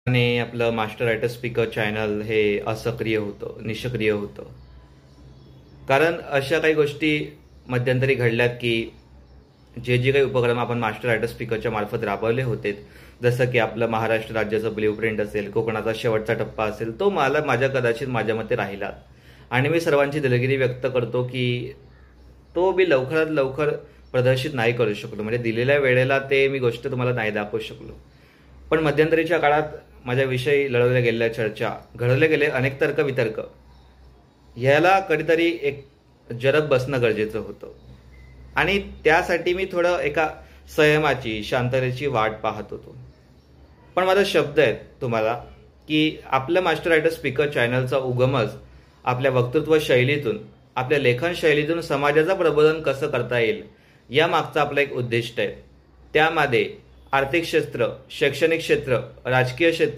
आणि आपलं master writer speaker channel हे असक्रिय होतं, निष्क्रिय होतं. कारण अशा काही गोष्टी मध्यंतरी घडल्यात की जे काही उपक्रम आपण मास्टर रायटर स्पीकरच्या मार्फत राबवले होते, जसं की आपलं महाराष्ट्र राज्याचं ब्ल्यूप्रिंट असेल, कोकणाचा शेवटचा टप्पा असेल, तो कदाचित माझ्या मते राहिला. आणि मी सर्वांची दिलगिरी व्यक्त करतो की तो मी लवकरात लवकर प्रदर्शित नाही करू शकलो. म्हणजे दिलेल्या वेळेला ते मी गोष्ट तुम्हाला नाही दाखवू शकलो. पण मध्यंतरीच्या काळात माझ्याविषयी लढवल्या गेलेल्या चर्चा, घडवले गेले अनेक तर्कवितर्क, ह्याला कधीतरी एक जरब बसणं गरजेचं होतं. आणि त्यासाठी मी थोडं एका संयमाची, शांततेची वाट पाहत होतो. पण माझा शब्द आहे तुम्हाला की आपलं मास्टर रायटर स्पीकर चॅनलचा उगमच आपल्या वक्तृत्व शैलीतून, आपल्या लेखन शैलीतून समाजाचं प्रबोधन कसं करता येईल या मागचा आपला एक उद्दिष्ट आहे. त्यामध्ये आर्थिक क्षेत्र, शैक्षणिक क्षेत्र, राजकीय क्षेत्र